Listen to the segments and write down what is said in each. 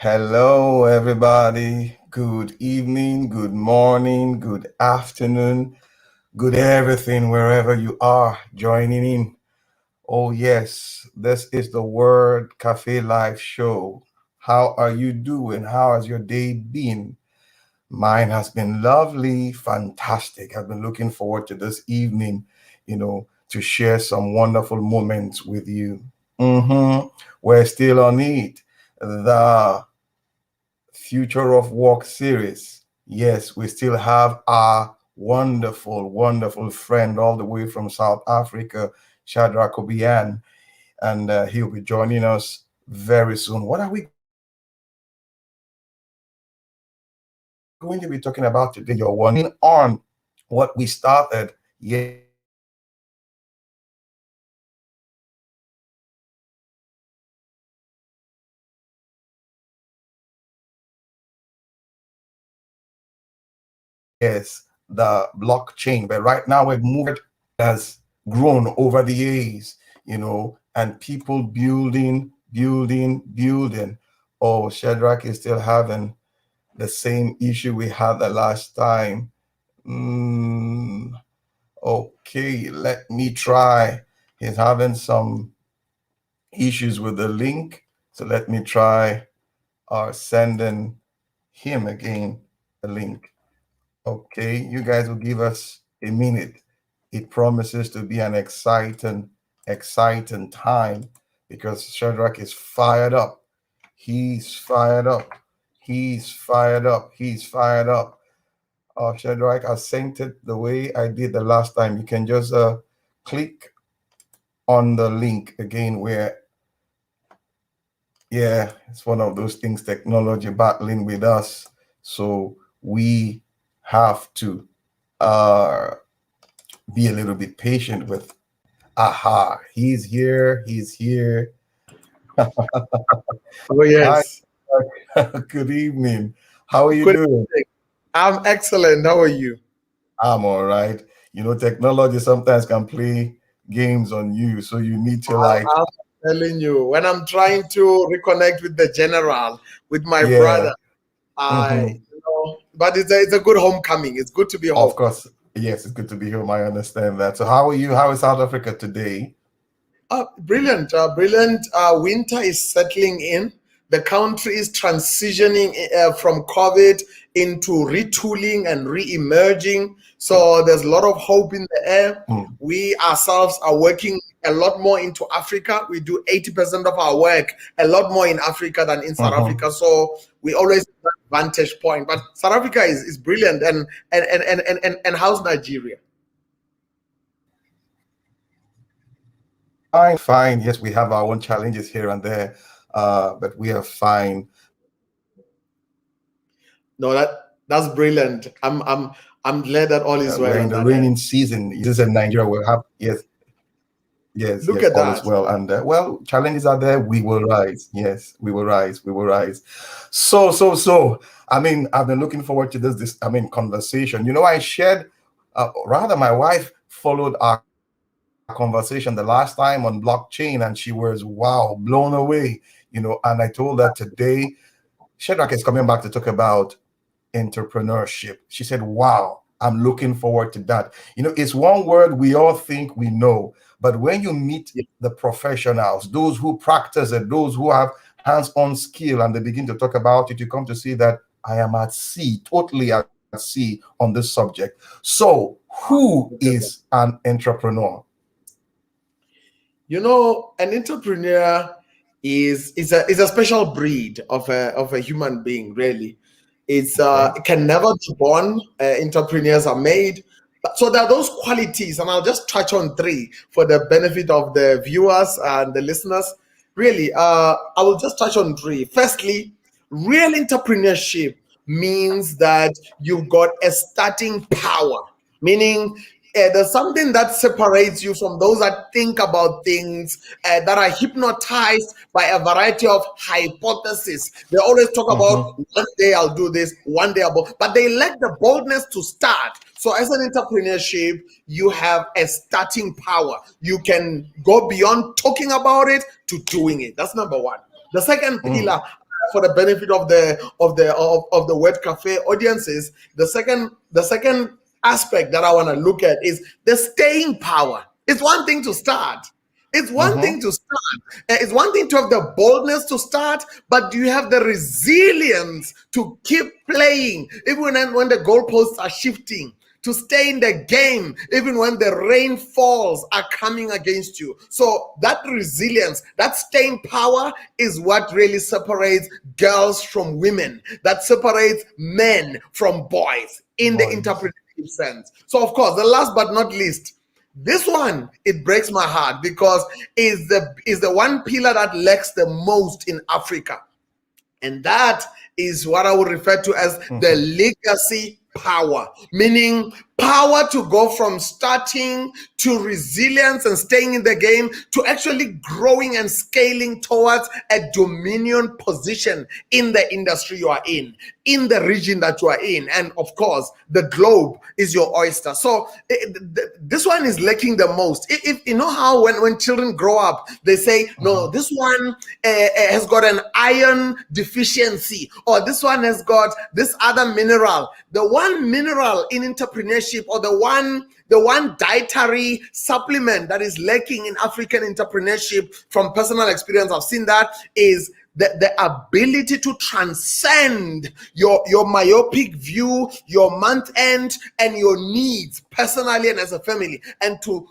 Hello, everybody. Good evening, good morning, good afternoon, good everything, wherever you are joining in. Oh, yes, this is the Word Café live show. How are you doing? How has your day been? Mine has been lovely, fantastic. I've been looking forward to this evening, to share some wonderful moments with you. We're still on it. The Future of Work series. Yes, we still have our wonderful, wonderful friend all the way from South Africa, Shadrack Kubyane, and he'll be joining us very soon. What are we going to be talking about today? You're wondering on what we started. Yes, the blockchain, but right now we've moved has grown over the years, and people building. Oh, Shadrach is still having the same issue we had the last time. Okay, let me try. He's having some issues with the link, so let me try sending him again the link. Okay, you guys will give us a minute. It promises to be an exciting time because Shadrach is fired up. He's fired up. He's fired up. He's fired up. Shadrach, I sent it the way I did the last time. You can just click on the link again where, yeah, it's one of those things, technology battling with us. So we have to be a little bit patient with. Aha, he's here. He's here. Oh, Hi. yes. Good evening. How are you Good doing? evening. I'm excellent. How are you? I'm all right. Technology sometimes can play games on you, so you need to I'm telling you, when I'm trying to reconnect with the general, with my yeah. brother, I, hmm but it's a good homecoming. It's good to be Of home. course, yes, it's good to be here. I understand that. So, how are you? How is South Africa today? Brilliant, brilliant. Winter is settling in. The country is transitioning from COVID into retooling and re-emerging. So there's a lot of hope in the air. Mm. We ourselves are working a lot more into Africa. We do 80% of our work a lot more in Africa than in South hmm Africa. So we always have that vantage point. But South Africa is brilliant. And how's Nigeria? Fine, fine. Yes, we have our own challenges here and there, but we are fine. No, that's brilliant. I'm glad that all is We're well in on the that end. raining season. This is in Nigeria. We'll have yes, yes, Look yes. at All is that. well, and well, challenges are there. We will rise. Yes, we will rise. We will rise. So. I mean, I've been looking forward to this. I mean, conversation. I shared. Rather, my wife followed our conversation the last time on blockchain, and she was wow, blown away. And I told her today, Shadrach is coming back to talk about entrepreneurship. She said, wow, I'm looking forward to that. It's one word we all think we know, but when you meet Yeah. the professionals, those who practice it, those who have hands-on skill, and they begin to talk about it, you come to see that I am at sea, totally at sea on this subject. So, who Look at that. is an entrepreneur? An entrepreneur is a special breed of a human being, really. Okay. It can never be born. Entrepreneurs are made. So there are those qualities, and I'll just touch on three for the benefit of the viewers and the listeners. Really, I will just touch on three. Firstly, real entrepreneurship means that you've got a starting power, meaning there's something that separates you from those that think about things, that are hypnotized by a variety of hypotheses. They always talk Mhm. about one day I'll do this, one day but they lack the boldness to start. So as an entrepreneurship, you have a starting power. You can go beyond talking about it to doing it. That's number one. The second Mm. pillar for the benefit of the Word Café audiences, the second aspect that I want to look at is the staying power. It's one thing to start. It's one thing to start. It's one thing to have the boldness to start, but do you have the resilience to keep playing even when the goalposts are shifting? To stay in the game even when the rainfalls are coming against you. So that resilience, that staying power is what really separates girls from women, that separates men from boys in the entrepreneurship sense. So of course, the last but not least, this one, it breaks my heart because is the one pillar that lacks the most in Africa. And that is what I would refer to as the legacy power, meaning power to go from starting to resilience and staying in the game to actually growing and scaling towards a dominion position in the industry you are in the region that you are in. And of course, the globe is your oyster. So this one is lacking the most. If you know how when children grow up, they say, no, this one has got an iron deficiency, or this one has got this other mineral. The one mineral in entrepreneurship, or the one dietary supplement that is lacking in African entrepreneurship, from personal experience, I've seen that, is the ability to transcend your myopic view, your month end, and your needs personally and as a family, and to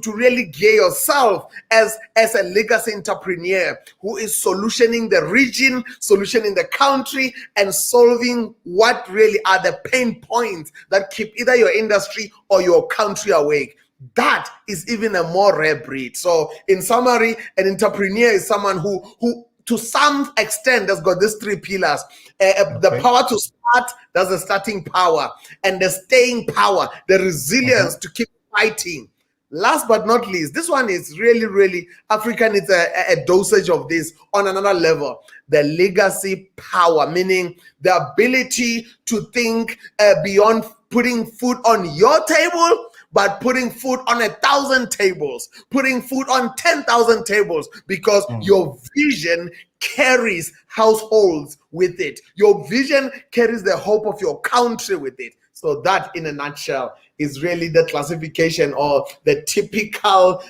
really gear yourself as a legacy entrepreneur who is solutioning the region, solutioning the country, and solving what really are the pain points that keep either your industry or your country awake. That is even a more rare breed. So in summary, an entrepreneur is someone who to some extent has got these three pillars. The power to start, that's the starting power, and the staying power, the resilience to keep fighting. Last but not least, this one is really, really African. It's a dosage of this on another level. The legacy power, meaning the ability to think beyond putting food on your table, but putting food on 1,000 tables, putting food on 10,000 tables, because your vision carries households with it. Your vision carries the hope of your country with it. So that, in a nutshell, is really the classification or the typical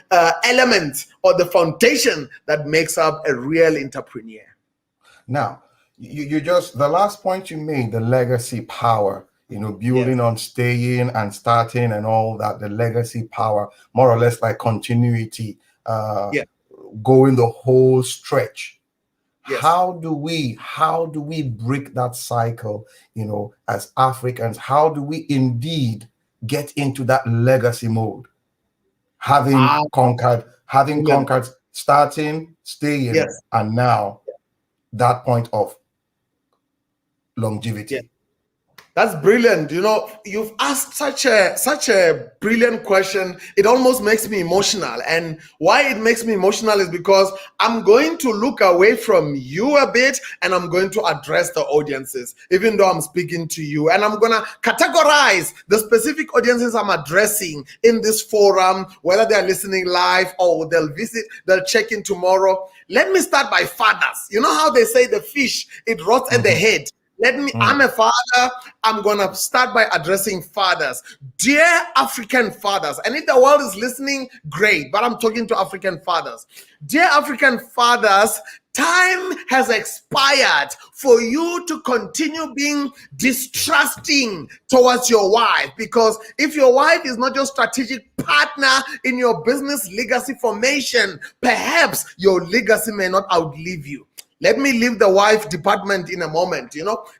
element or the foundation that makes up a real entrepreneur. Now, you just, the last point you made, the legacy power, building on staying and starting and all that, the legacy power, more or less like continuity, going the whole stretch. How do we break that cycle, as Africans? How do we indeed get into that legacy mode? Having conquered starting, staying, and now that point of longevity. That's brilliant. You've asked such a brilliant question. It almost makes me emotional. And why it makes me emotional is because I'm going to look away from you a bit and I'm going to address the audiences, even though I'm speaking to you. And I'm going to categorize the specific audiences I'm addressing in this forum, whether they're listening live or they'll check in tomorrow. Let me start by fathers. You know how they say the fish, it rots at the head. I'm a father. I'm going to start by addressing fathers. Dear African fathers, and if the world is listening, great, but I'm talking to African fathers. Dear African fathers, time has expired for you to continue being distrusting towards your wife, because if your wife is not your strategic partner in your business legacy formation, perhaps your legacy may not outlive you. Let me leave the wife department in a moment.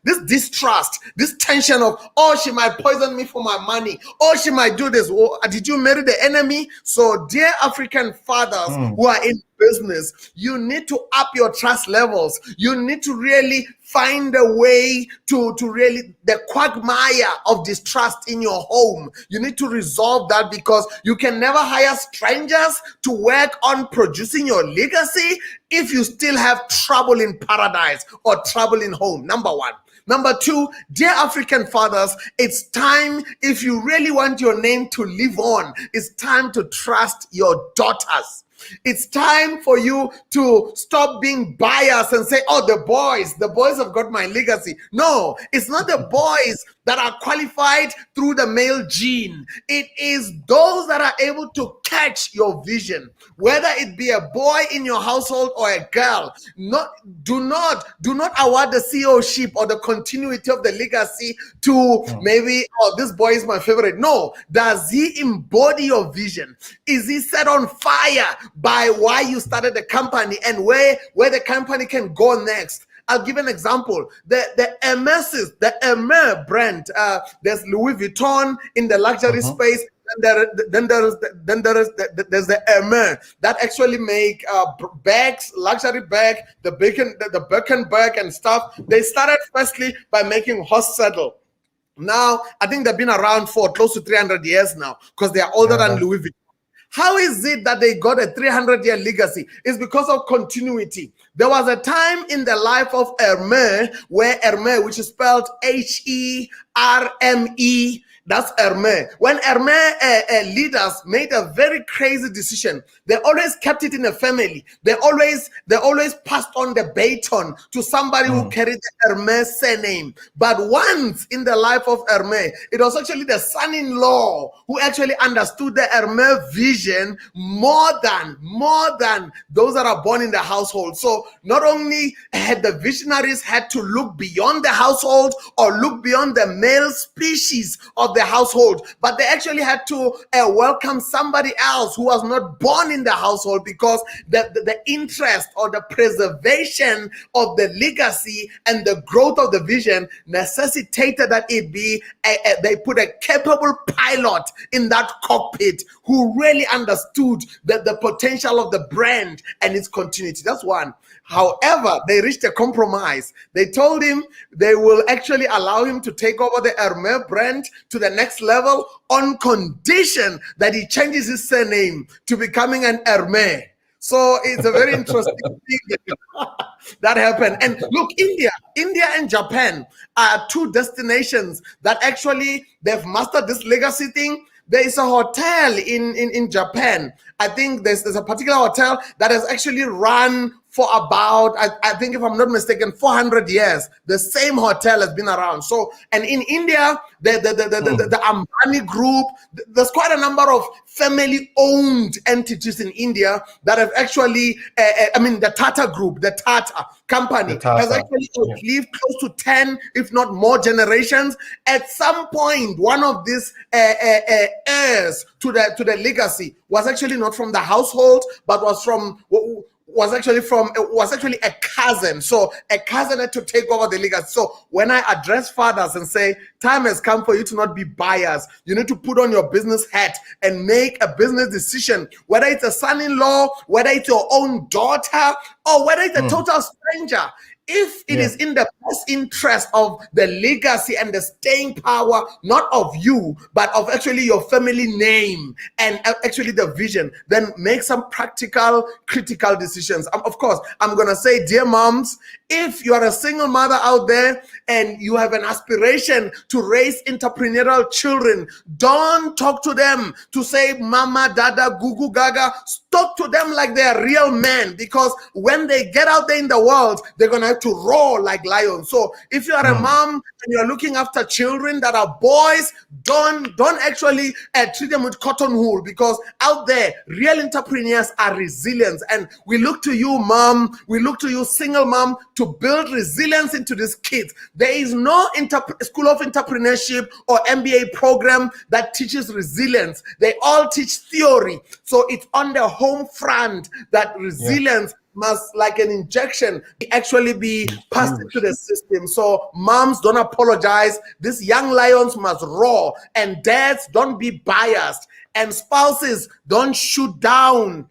This distrust, this tension of, oh, she might poison me for my money. Oh, she might do this. Oh, did you marry the enemy? So, dear African fathers who are in business, you need to up your trust levels. You need to really find a way to really, the quagmire of distrust in your home. You need to resolve that, because you can never hire strangers to work on producing your legacy if you still have trouble in paradise or trouble in home. Number one. Number two, dear African fathers, it's time, if you really want your name to live on, it's time to trust your daughters. It's time for you to stop being biased and say, oh, the boys have got my legacy. No, it's not the boys that are qualified through the male gene. It is those that are able to catch your vision, whether it be a boy in your household or a girl. Do not award the CEO-ship or the continuity of the legacy to maybe, oh, this boy is my favorite. No, does he embody your vision? Is he set on fire by why you started the company and where the company can go next? I'll give an example. The Hermes brand. There's Louis Vuitton in the luxury space. Then there's the Hermes that actually make bags, luxury bag, the Birkenberg and stuff. They started firstly by making horse saddle. Now I think they've been around for close to 300 years now because they are older than Louis Vuitton. How is it that they got a 300-year legacy? It's because of continuity. There was a time in the life of Hermes where Hermes, which is spelled Herme, that's Hermes. When Hermes leaders made a very crazy decision, they always kept it in a family. They always passed on the baton to somebody who carried the Hermes surname. But once in the life of Hermes, it was actually the son-in-law who actually understood the Hermes vision more than those that are born in the household. So not only had the visionaries had to look beyond the household or look beyond the male species of the household, but they actually had to welcome somebody else who was not born in the household, because the interest or the preservation of the legacy and the growth of the vision necessitated that it be they put a capable pilot in that cockpit who really understood the potential of the brand and its continuity. That's one. However, they reached a compromise. They told him they will actually allow him to take over the Hermes brand to the next level on condition that he changes his surname to becoming an Hermes. So it's a very interesting thing that happened. And look, India and Japan are two destinations that actually they've mastered this legacy thing. There is a hotel in Japan. I think there's a particular hotel that has actually run for about, I think if I'm not mistaken, 400 years. The same hotel has been around. So, and in India, the Ambani group, there's quite a number of family-owned entities in India that have actually, the Tata group, the Tata company has actually lived close to 10, if not more generations. At some point, one of these heirs to the legacy was actually not from the household, but was actually a cousin. So a cousin had to take over the legacy. So when I address fathers and say, time has come for you to not be biased, you need to put on your business hat and make a business decision, whether it's a son-in-law, whether it's your own daughter, or whether it's a total stranger. If it is in the best interest of the legacy and the staying power, not of you, but of actually your family name and actually the vision, then make some practical, critical decisions. Of course, I'm going to say, dear moms, if you are a single mother out there and you have an aspiration to raise entrepreneurial children, don't talk to them to say mama, dada, gugu, gaga. Talk to them like they're real men, because when they get out there in the world, they're going to have to roar like lions. So if you are a mom and you're looking after children that are boys, don't actually treat them with cotton wool, because out there, real entrepreneurs are resilient. And we look to you, mom, we look to you, single mom, to build resilience into these kids. There is no school of entrepreneurship or MBA program that teaches resilience. They all teach theory. So it's on the home front that resilience must, like an injection, actually be passed into the system. So moms, don't apologize. These young lions must roar. And dads, don't be biased. And spouses, don't shoot down.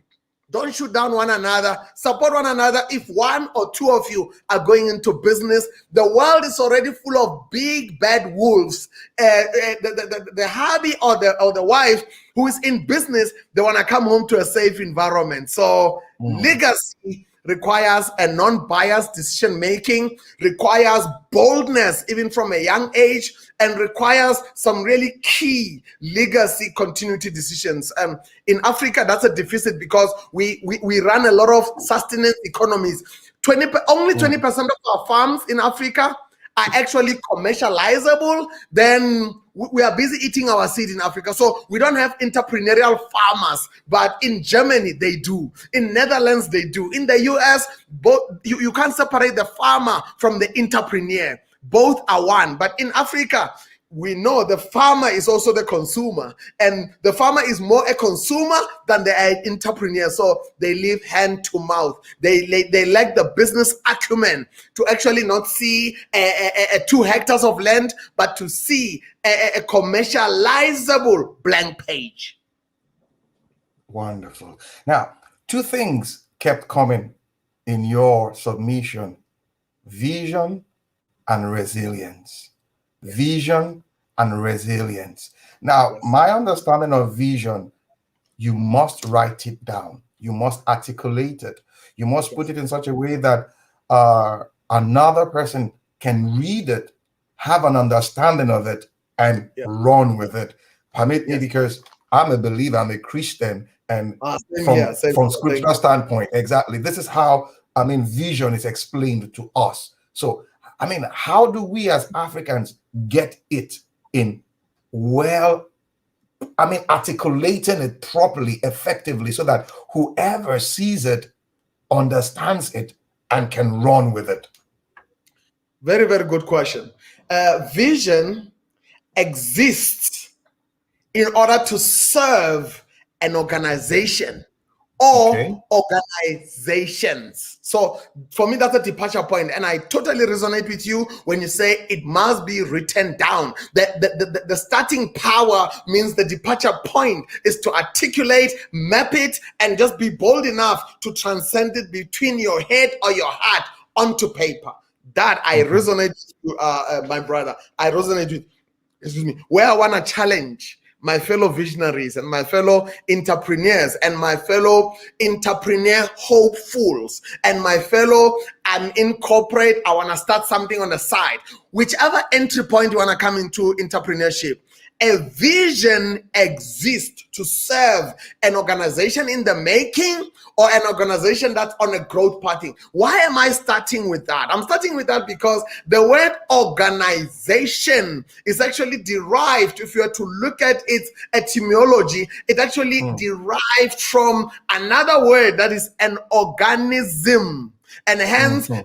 Don't shoot down one another. Support one another. If one or two of you are going into business, the world is already full of big bad wolves. The hubby or the wife who is in business, they want to come home to a safe environment. So legacy requires a non-biased decision making, requires boldness even from a young age, and requires some really key legacy continuity decisions. In Africa, that's a deficit because we run a lot of sustenance economies. Only 20% of our farms in Africa are actually commercializable. Then we are busy eating our seed in Africa. So we don't have entrepreneurial farmers, but in Germany they do. In Netherlands they do. In the US, both you can't separate the farmer from the entrepreneur. Both are one. But in Africa, we know the farmer is also the consumer, and the farmer is more a consumer than the entrepreneur. So they live hand to mouth. They lack the business acumen to actually not see 2 hectares of land, but to see a commercializable blank page. Wonderful. Now, 2 things kept coming in your submission: vision and resilience. Vision and resilience. Now, my understanding of vision, you must write it down. You must articulate it. You must put it in such a way that another person can read it, have an understanding of it, and run with it. Permit me, because I'm a believer, I'm a Christian, and from scriptural standpoint, exactly, this is how, vision is explained to us. So, how do we as Africans get it in articulating it properly, effectively, so that whoever sees it understands it and can run with it? Very, very good question. Vision exists in order to serve an organization or organizations. So for me, that's a departure point. And I totally resonate with you when you say it must be written down. The starting power means the departure point is to articulate, map it, and just be bold enough to transcend it between your head or your heart onto paper. That I resonate with, my brother. I resonate with, where I want to challenge my fellow visionaries and my fellow entrepreneurs and my fellow entrepreneur hopefuls and my fellow in corporate, I want to start something on the side. Whichever entry point you want to come into entrepreneurship, a vision exists to serve an organization in the making or an organization that's on a growth path. Why am I starting with that? I'm starting with that because the word organization is actually derived, if you are to look at its etymology, it actually derived from another word that is an organism. And hence, in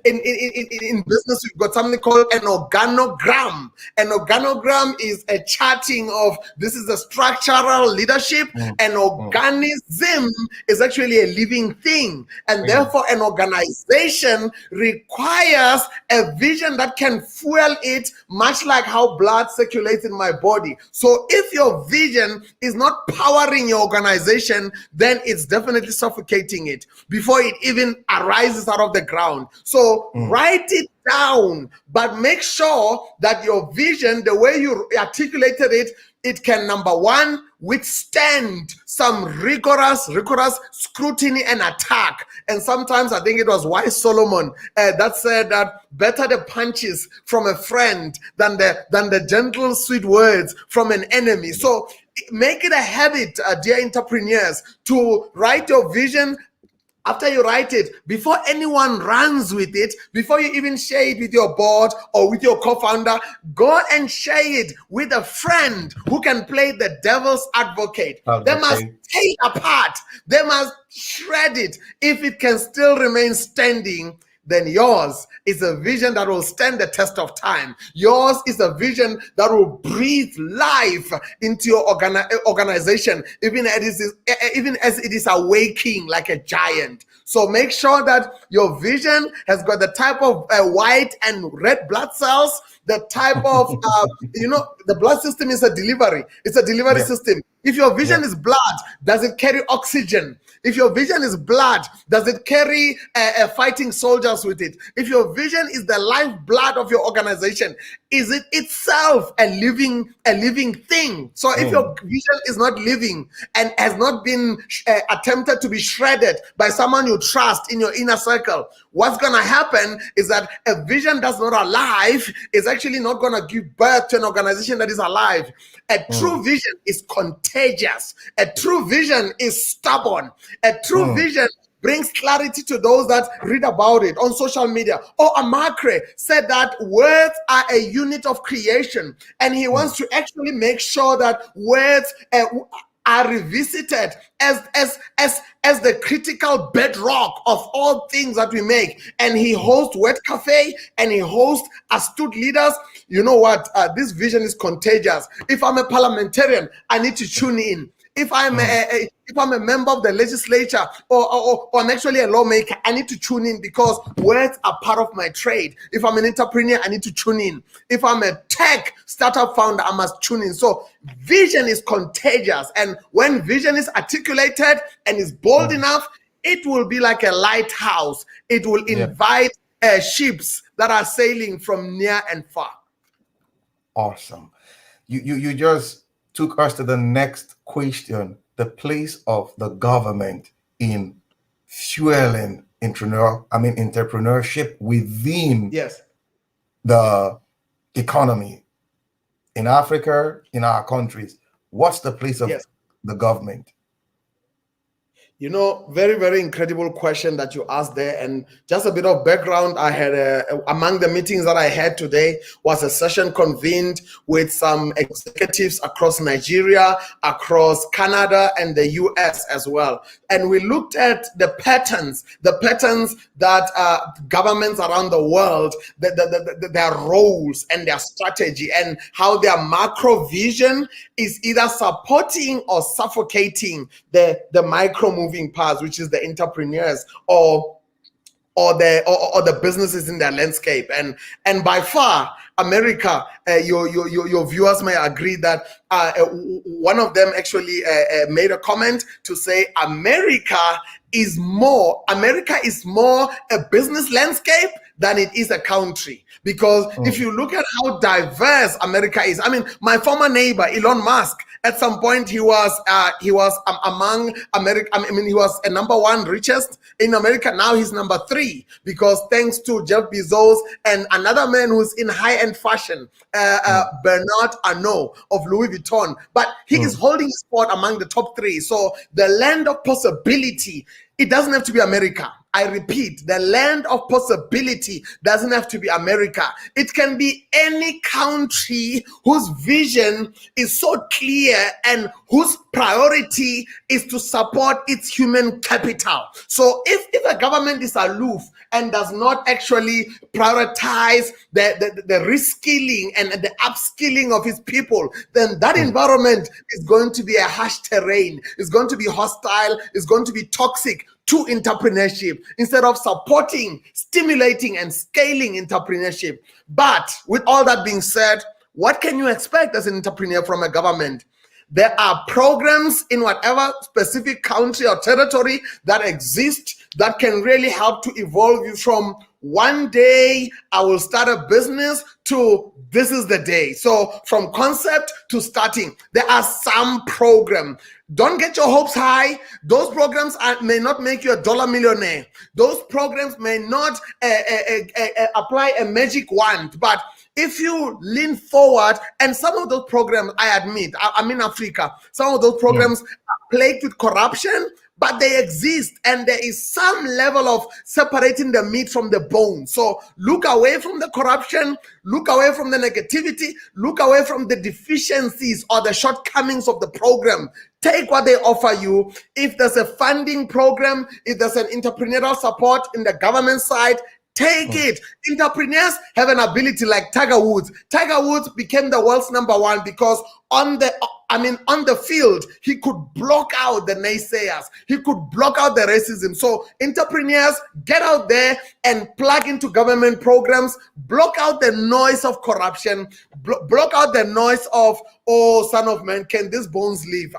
business, we've got something called an organogram. An organogram is a charting of, this is the structural leadership. An organism is actually a living thing. And therefore, an organization requires a vision that can fuel it, much like how blood circulates in my body. So if your vision is not powering your organization, then it's definitely suffocating it before it even arises out of the ground. So write it down, but make sure that your vision, the way you articulated it, it can, number one, withstand some rigorous scrutiny and attack. And sometimes I think it was wise Solomon that said that better the punches from a friend than the gentle, sweet words from an enemy. So make it a habit, dear entrepreneurs, to write your vision. After you write it, before anyone runs with it, before you even share it with your board or with your co-founder, go and share it with a friend who can play the devil's advocate. They must tear it apart. They must shred it. If it can still remain standing, then yours is a vision that will stand the test of time. Yours is a vision that will breathe life into your organization, even as it is awaking like a giant. So make sure that your vision has got the type of white and red blood cells, the type of, the blood system is a delivery. It's a delivery system. If your vision is blood, does it carry oxygen? If your vision is blood, does it carry fighting soldiers with it? If your vision is the lifeblood of your organization, is it itself a living thing? So if your vision is not living and has not been attempted to be shredded by someone you trust in your inner circle, what's going to happen is that a vision that's not alive is actually not going to give birth to an organization that is alive. A true vision is contagious. A true vision is stubborn. A true vision brings clarity to those that read about it on social media. Amakre said that words are a unit of creation, and he wants to actually make sure that words are revisited as the critical bedrock of all things that we make. And he hosts Word Café, and he hosts astute leaders. You know what? This vision is contagious. If I'm a parliamentarian, I need to tune in. If I'm a member of the legislature or I'm actually a lawmaker, I need to tune in, because words are part of my trade. If I'm an entrepreneur, I need to tune in. If I'm a tech startup founder, I must tune in. So vision is contagious. And when vision is articulated and is bold enough, it will be like a lighthouse. It will invite ships that are sailing from near and far. Awesome. You just took us to the next question: the place of the government in fueling entrepreneurship within the economy in Africa, in our countries. What's the place of the government? You know, very, very incredible question that you asked there. And just a bit of background, I had among the meetings that I had today was a session convened with some executives across Nigeria, across Canada, and the US as well. And we looked at the patterns that governments around the world, their roles and their strategy, and how their macro vision is either supporting or suffocating the micro moving parts, which is the entrepreneurs or the businesses in their landscape. And by far, America, your viewers may agree that one of them actually made a comment to say America is more a business landscape than it is a country. Because if you look at how diverse America is, I mean, my former neighbor Elon Musk, at some point he was among America. I mean, he was a number one richest in America. Now he's number 3, because thanks to Jeff Bezos and another man who's in high-end fashion, Bernard Arnault of Louis Vuitton. But he is holding his spot among the top 3. So the land of possibility, it doesn't have to be America. I repeat, the land of possibility doesn't have to be America. It can be any country whose vision is so clear and whose priority is to support its human capital. So if a government is aloof and does not actually prioritize the reskilling and the upskilling of his people, then that environment is going to be a harsh terrain. It's going to be hostile. It's going to be toxic to entrepreneurship, instead of supporting, stimulating, and scaling entrepreneurship. But with all that being said, what can you expect as an entrepreneur from a government? There are programs in whatever specific country or territory that exist that can really help to evolve you from one day I will start a business to this is the day. So from concept to starting, there are some programs. Don't get your hopes high. Those programs may not make you a dollar millionaire. Those programs may not apply a magic wand, but if you lean forward, and some of those programs, I admit, I'm in Africa, some of those programs are plagued with corruption, but they exist, and there is some level of separating the meat from the bone. So look away from the corruption, look away from the negativity, look away from the deficiencies or the shortcomings of the program. Take what they offer you. If there's a funding program, if there's an entrepreneurial support in the government side, take it. Entrepreneurs have an ability like Tiger Woods. Tiger Woods became the world's number 1 because on on the field, he could block out the naysayers. He could block out the racism. So entrepreneurs, get out there and plug into government programs, block out the noise of corruption, block out the noise of, oh, son of man, can these bones live?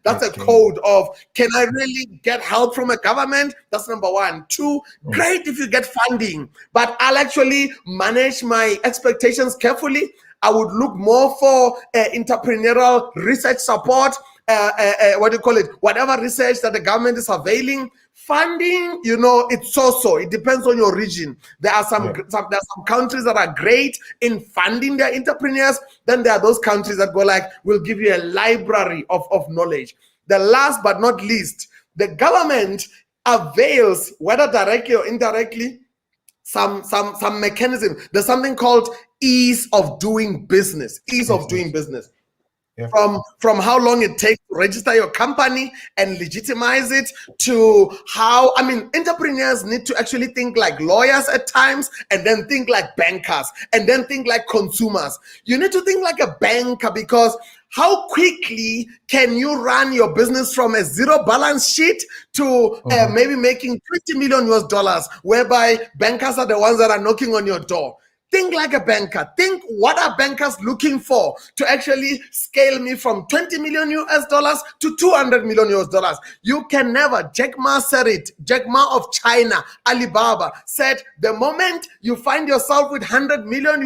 That's a code of, can I really get help from a government? That's number one. Two, great if you get funding, but I'll actually manage my expectations carefully. I would look more for entrepreneurial research support, whatever research that the government is availing. Funding, it's so. It depends on your region. There are some countries that are great in funding their entrepreneurs. Then there are those countries that go like, we'll give you a library of knowledge. The last but not least, the government avails, whether directly or indirectly, some mechanism. There's something called ease of doing business. Yeah. From how long it takes to register your company and legitimize it, to how, entrepreneurs need to actually think like lawyers at times, and then think like bankers, and then think like consumers. You need to think like a banker, because how quickly can you run your business from a zero balance sheet to maybe making $20 million, whereby bankers are the ones that are knocking on your door? Think like a banker. Think, what are bankers looking for to actually scale me from $20 million to $200 million? You can never. Jack Ma said it. Jack Ma of China, Alibaba, said the moment you find yourself with $100 million,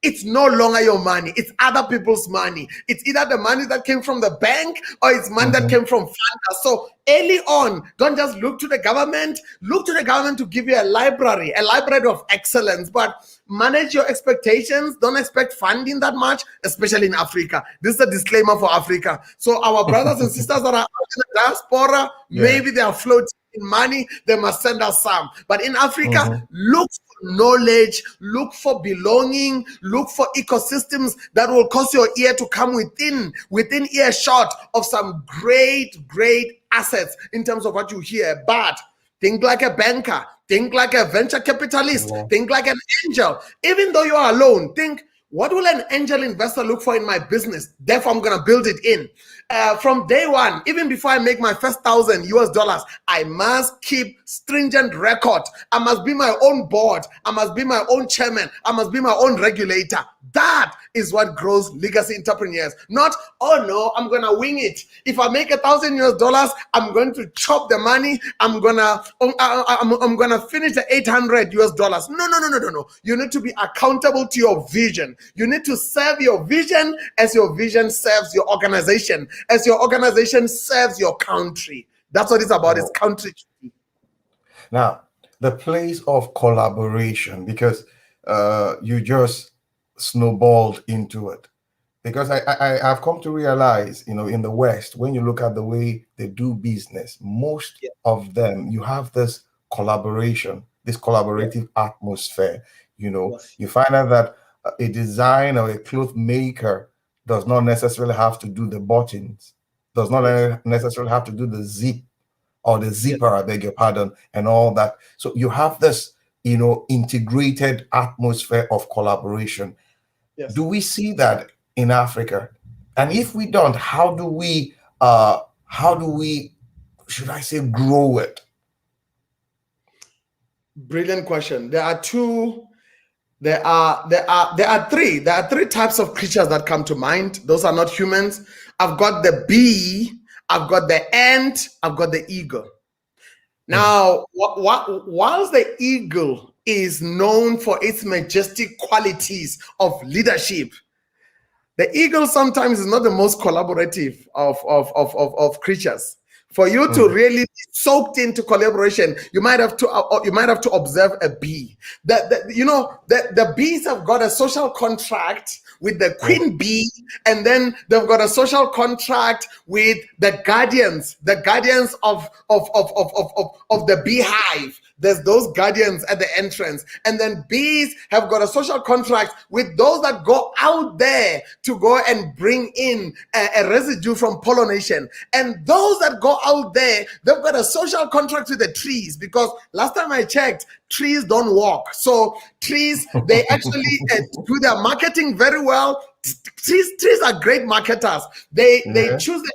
it's no longer your money. It's other people's money. It's either the money that came from the bank or it's money that came from funders. So early on, don't just look to the government. Look to the government to give you a library of excellence, but manage your expectations. Don't expect funding that much, especially in Africa. This is a disclaimer for Africa. So our brothers and sisters that are out in the diaspora, maybe they are floating in money, they must send us some. But in Africa, look for knowledge, look for belonging, look for ecosystems that will cause your ear to come within earshot of some great assets in terms of what you hear. But think like a banker, think like a venture capitalist, think like an angel. Even though you are alone, think, what will an angel investor look for in my business? Therefore, I'm going to build it in. From day one, even before I make my first $1,000, I must keep stringent record. I must be my own board. I must be my own chairman. I must be my own regulator. That is what grows legacy entrepreneurs. Not, oh no, I'm gonna wing it. If I make $1,000, I'm going to chop the money. I'm gonna finish the $800. No. You need to be accountable to your vision. You need to serve your vision as your vision serves your organization, as your organization serves your country. That's what it's about. It's country. Now, the place of collaboration, because you just snowballed into it, because I've come to realize, in the West, when you look at the way they do business, most of them, you have this collaboration, this collaborative atmosphere. You find out that a designer or a cloth maker does not necessarily have to do the buttons, does not necessarily have to do the zip or the zipper, I beg your pardon, and all that. So you have this, integrated atmosphere of collaboration. Yes. Do we see that in Africa? And if we don't, how do we, should I say, grow it? Brilliant question. There are three types of creatures that come to mind. Those are not humans. I've got the bee, I've got the ant, I've got the eagle. Now, whilst the eagle is known for its majestic qualities of leadership, the eagle sometimes is not the most collaborative of creatures. For you to really be soaked into collaboration, you might have to observe a bee. The bees have got a social contract with the queen bee, and then they've got a social contract with the guardians of the beehive. There's those guardians at the entrance. And then bees have got a social contract with those that go out there to go and bring in a residue from pollination. And those that go out there, they've got a social contract with the trees, because last time I checked, trees don't walk. So trees, they actually do their marketing very well. Trees are great marketers. They choose the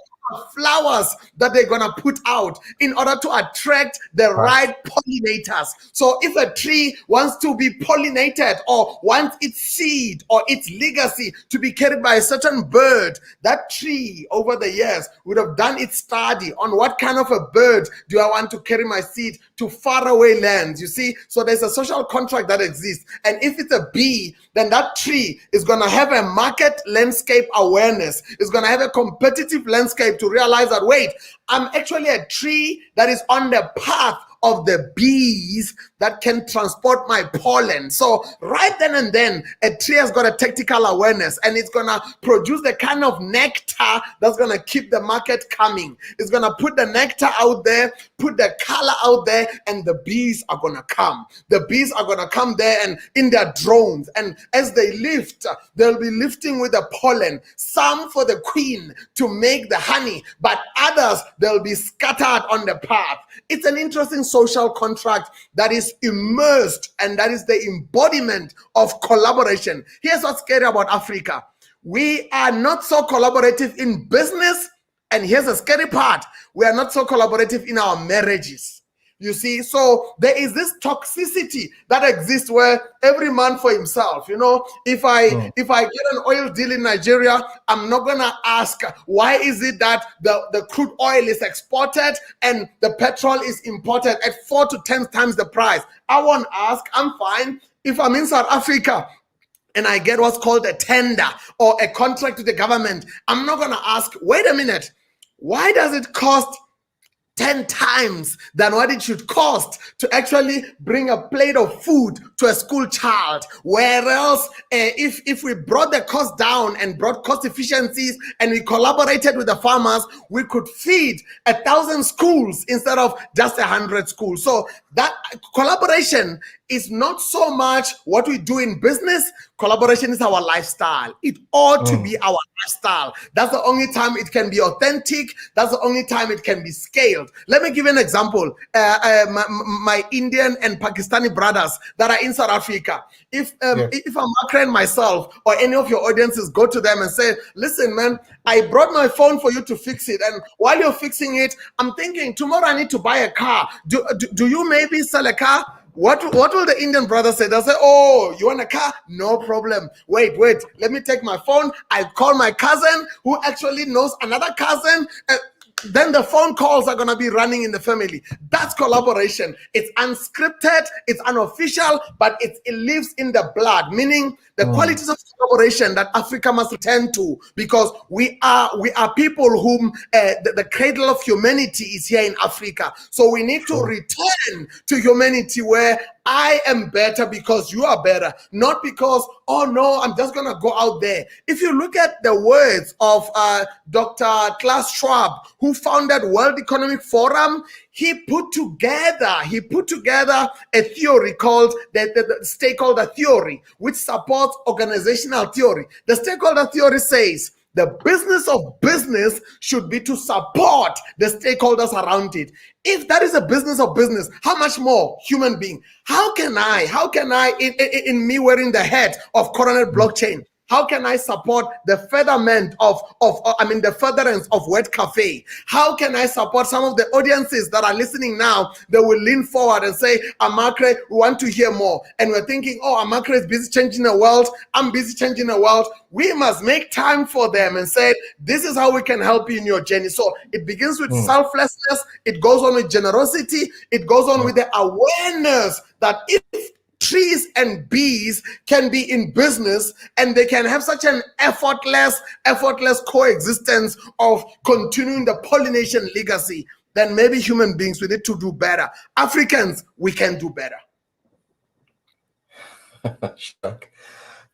flowers that they're gonna put out in order to attract the right pollinators. So if a tree wants to be pollinated or wants its seed or its legacy to be carried by a certain bird, that tree over the years would have done its study on what kind of a bird do I want to carry my seed to faraway lands, you see. So there's a social contract that exists. And if it's a bee, then that tree is gonna have a market landscape awareness. It's gonna have a competitive landscape to realize that, wait, I'm actually a tree that is on the path of the bees that can transport my pollen. So right then and then, a tree has got a tactical awareness, and it's gonna produce the kind of nectar that's gonna keep the market coming. It's gonna put the nectar out there, put the color out there, and the bees are gonna come. The bees are gonna come there and in their drones, and as they lift, they'll be lifting with the pollen, some for the queen to make the honey, but others, they'll be scattered on the path. It's an interesting social contract that is immersed, and that is the embodiment of collaboration. Here's what's scary about Africa. We are not so collaborative in business, and here's the scary part. We are not so collaborative in our marriages. You see, so there is this toxicity that exists where every man for himself. You know, if I get an oil deal in Nigeria, I'm not gonna ask why is it that the crude oil is exported and the petrol is imported at 4 to 10 times the price. I won't ask. I'm fine. If I'm in South Africa and I get what's called a tender or a contract to the government, I'm not gonna ask, wait a minute, why does it cost 10 times than what it should cost to actually bring a plate of food to a school child? Whereas if we brought the cost down and brought cost efficiencies and we collaborated with the farmers, we could feed 1,000 schools instead of just 100 schools. So that collaboration is not so much what we do in business. Collaboration is our lifestyle. It ought to be our lifestyle. That's the only time it can be authentic. That's the only time it can be scaled. Let me give you an example. My Indian and Pakistani brothers that are in South Africa, if Amakra and myself or any of your audiences go to them and say, listen, man, I brought my phone for you to fix it. And while you're fixing it, I'm thinking tomorrow I need to buy a car. Do you maybe sell a car? What will the Indian brother say? They'll say, oh, you want a car? No problem. Wait, let me take my phone. I call my cousin who actually knows another cousin. Then the phone calls are going to be running in the family. That's collaboration. It's unscripted, it's unofficial, but it lives in the blood, meaning the qualities of collaboration that Africa must return to, because we are people whom the cradle of humanity is here in Africa. So we need to return to humanity where I am better because you are better, not because, oh no, I'm just gonna go out there. If you look at the words of Dr. Klaus Schwab, who founded World Economic Forum, he put together a theory called the Stakeholder Theory, which supports organizational theory. The Stakeholder Theory says the business of business should be to support the stakeholders around it. If that is a business of business, how much more human being? How can I, in me wearing the hat of Coronet blockchain, how can I support the furtherance of Word Café? How can I support some of the audiences that are listening now that will lean forward and say, Amakre, we want to hear more. And we're thinking, oh, Amakre is busy changing the world. I'm busy changing the world. We must make time for them and say, this is how we can help you in your journey. So it begins with selflessness. It goes on with generosity. It goes on with the awareness that if trees and bees can be in business and they can have such an effortless coexistence of continuing the pollination legacy, then maybe human beings, we need to do better. Africans, we can do better. Chuck,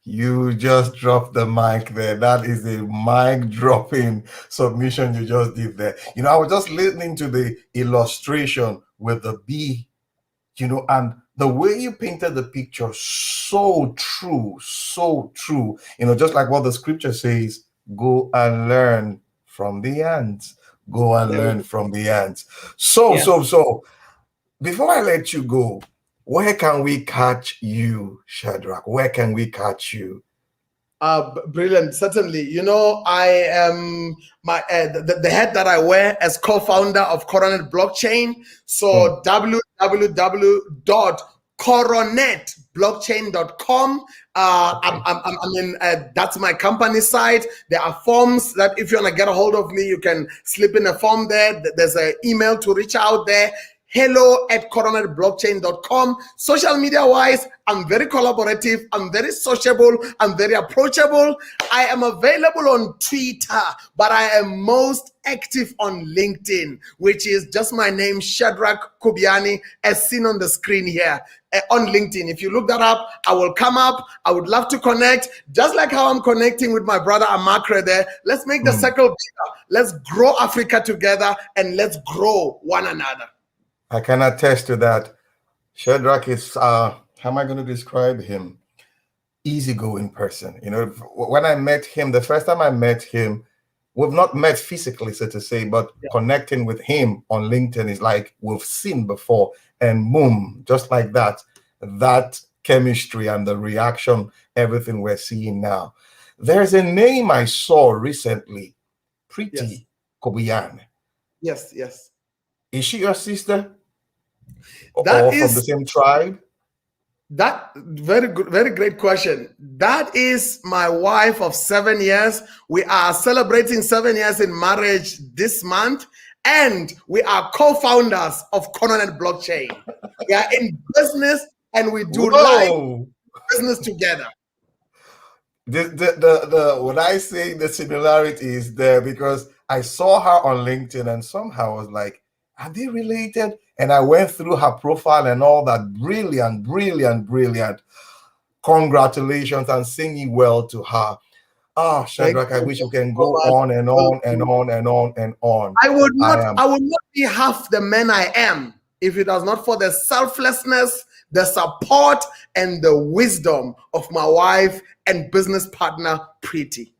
you just dropped the mic there. That is a mic dropping submission you just did there. You know, I was just listening to the illustration with the bee And the way you painted the picture, so true, so true. Just like what the scripture says, go and learn from the ants. Go and There we learn go. from the ants. So, Yes. so, so, before I let you go, where can we catch you, Shadrack? Where can we catch you? Brilliant. Certainly. I am the hat that I wear as co-founder of Coronet blockchain. Mm, So www.coronetblockchain.com. okay. That's my company site. There are forms that if you want to get a hold of me, you can slip in a form there. There's an email to reach out there. hello@coronetblockchain.com. Social media wise, I'm very collaborative, I'm very sociable, I'm very approachable. I am available on Twitter, but I am most active on LinkedIn, which is just my name, Shadrack Kubyane, as seen on the screen here. On LinkedIn, if you look that up, I will come up. I would love to connect, just like how I'm connecting with my brother Amakre there. Let's make the Mm, circle bigger. Let's grow Africa together, and let's grow one another. I can attest to that. Shadrack is, how am I going to describe him? Easygoing person. When I met him, the first time I met him, we've not met physically, so to say, but Yeah. connecting with him on LinkedIn is like we've seen before. And boom, just like that chemistry and the reaction, everything we're seeing now. There's a name I saw recently, Yes. Pretty Kubyane. Yes. Yes. Is she your sister That or from the is same tribe? that very good, very great question. That is my wife of 7 years. We are celebrating 7 years in marriage this month, and we are co-founders of Coronet Blockchain. We are in business and we do life Whoa! business together. When I say the similarity is there, because I saw her on LinkedIn and somehow I was like, are they related? And I went through her profile and all that. Brilliant, brilliant, brilliant. Congratulations and singing well to her. Thank Shadrack, I you wish we can so go much. on and on and on and on and on. I would I not am I would not be half the man I am if it was not for the selflessness, the support, and the wisdom of my wife and business partner, Preeti.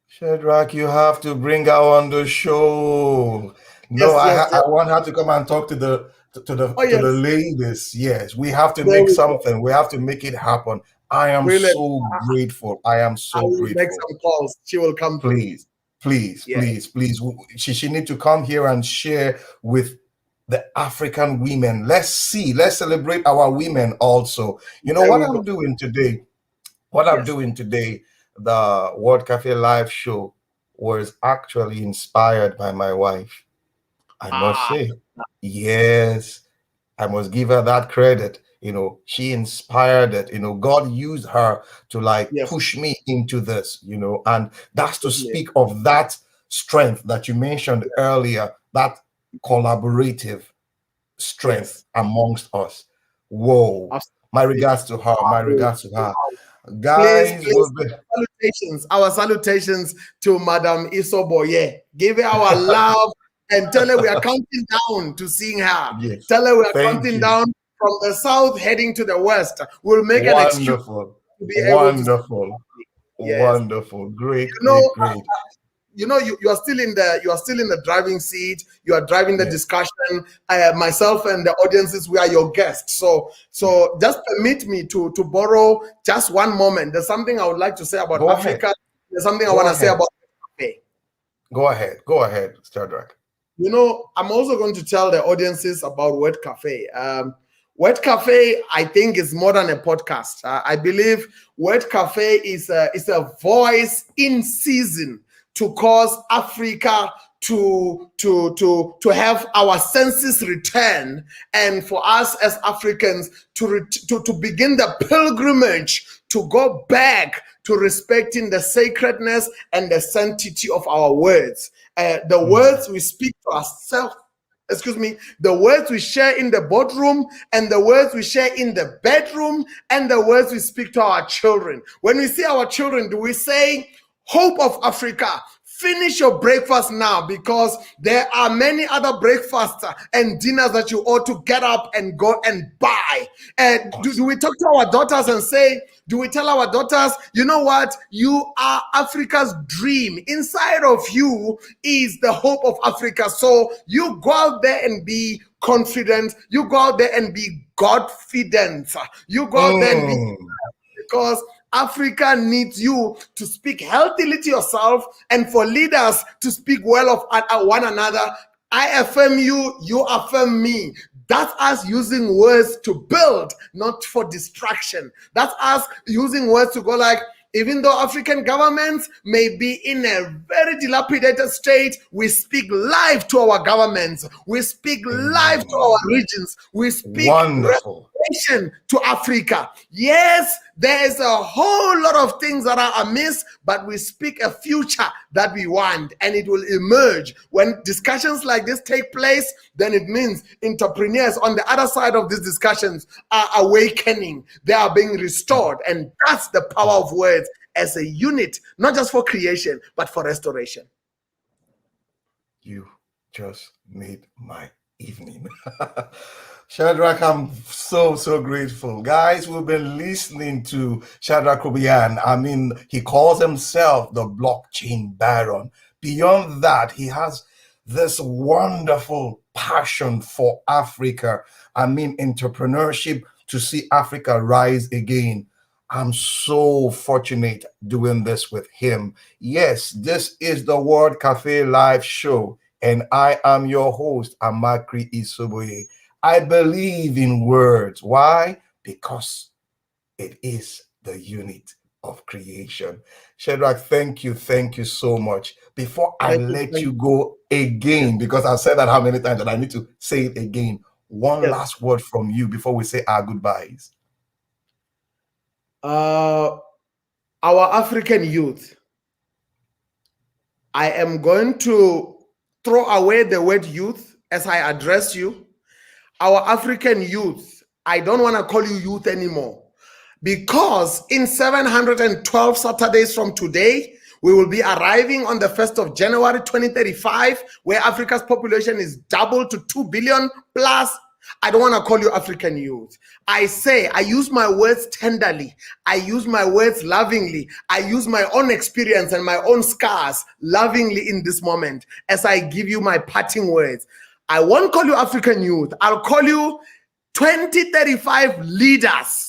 Shadrack, you have to bring her on the show. No, Yes, yes, I yes. want her to come and talk to the Oh, to the yes. ladies. Yes, we have to There make we go. something. We have to make it happen. I am Brilliant. so grateful. I am I so will make grateful. some calls. She will come through. Please, please, Yeah. please, please. She need to come here and share with the African women. Let's celebrate our women also. There What we I'm go. doing today? What I'm Yes. doing today, the Word Café live show, was actually inspired by my wife. I must Ah, say, yes, I must give her that credit. She inspired it. God used her to like yes. push me into this, and that's to Certainly. speak of that strength that you mentioned earlier, that collaborative strength Yes. amongst us. Whoa. My Absolutely. regards to her. My regards to her. Please, Guys, please, salutations. Our salutations to Madam Isoboye. Give her our love and tell her we are counting down to seeing her. yes. Tell her we are Thank counting you. down from the south heading to the west. We'll make an excuse Wonderful. to be able to. Wonderful. Yes. Wonderful. Great, You know, great, great. you are still in the driving seat. You are driving the Yeah. discussion. Myself and the audiences, we are your guests. So just permit me to borrow just one moment. There's something I would like to say about Go ahead. Africa. There's something I Go want to say ahead. about cafe. Go ahead. Go ahead, Shadrack. I'm also going to tell the audiences about Word Cafe. Word Cafe, I think, is more than a podcast. I believe Word Cafe is a voice in season to cause Africa to have our senses return, and for us as Africans to begin the pilgrimage to go back to respecting the sacredness and the sanctity of our words. The words we speak to ourselves, the words we share in the boardroom and the words we share in the bedroom and the words we speak to our children. When we see our children, do we say, Hope of Africa, Finish your breakfast now, because there are many other breakfasts and dinners that you ought to get up and go and buy. Do we talk to our daughters and say, do we tell our daughters, you know what? You are Africa's dream. Inside of you is the hope of Africa. So you go out there and be confident. You go out there and be Godfident. You go out there and be, because Africa needs you to speak healthily to yourself and for leaders to speak well of one another. I affirm you, you affirm me. That's us using words to build, not for distraction. That's us using words to go like, even though African governments may be in a very dilapidated state, we speak life to our governments. We speak life to our regions. We speak restoration to Africa. Yes, there is a whole lot of things that are amiss, but we speak a future that we want, and it will emerge. When discussions like this take place, then it means entrepreneurs on the other side of these discussions are awakening. They are being restored, and that's the power of words as a unit, not just for creation, but for restoration. You just made my evening. Shadrack, I'm so grateful. Guys, we've been listening to Shadrack Kubyane. I mean, he calls himself the blockchain baron. Beyond that, he has this wonderful passion for Africa. I mean, entrepreneurship to see Africa rise again. I'm so fortunate doing this with him. Yes, this is the Word Café live show, and I am your host, Amakri Isoboye. I believe in words. Why? Because it is the unit of creation. Shadrack, thank you so much. Before I let you go again, because I've said that how many times, and I need to say it again, one last word from you before we say our goodbyes. Our African youth, I am going to throw away the word youth as I address you. Our African youth, I don't want to call you youth anymore, because in 712 Saturdays from today, we will be arriving on the 1st of January 2035, where Africa's population is doubled to 2 billion plus. I don't want to call you African youth. I use my words tenderly. I use my words lovingly. I use my own experience and my own scars lovingly in this moment as I give you my parting words. I won't call you African youth. I'll call you 2035 leaders.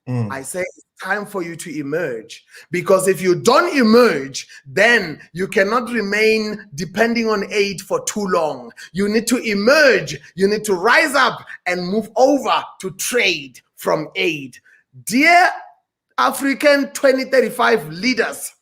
I say it's time for you to emerge, because if you don't emerge, then you cannot remain depending on aid for too long. You need to emerge. You need to rise up and move over to trade from aid. Dear African 2035 leaders,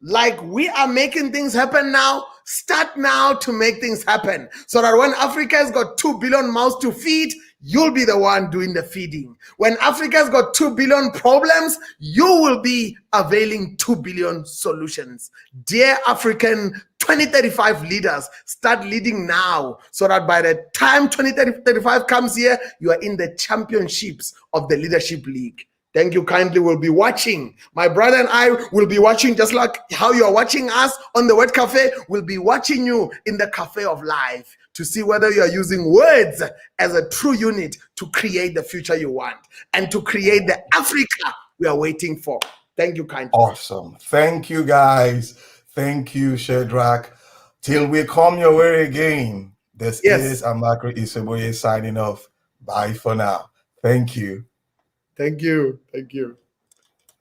like we are making things happen now, start now to make things happen, so that when Africa has got 2 billion mouths to feed, you'll be the one doing the feeding. When Africa's got 2 billion problems, you will be availing 2 billion solutions. Dear African 2035 leaders, start leading now, so that by the time 2035 comes here, you are in the championships of the Leadership League. Thank you kindly. We'll be watching. My brother and I will be watching, just like how you are watching us on the Word Café. We'll be watching you in the Cafe of Life to see whether you are using words as a true unit to create the future you want and to create the Africa we are waiting for. Thank you kindly. Awesome. Thank you, guys. Thank you, Shadrack. Till we come your way again, this is Amakri Isoboye signing off. Bye for now. Thank you. Thank you. Thank you.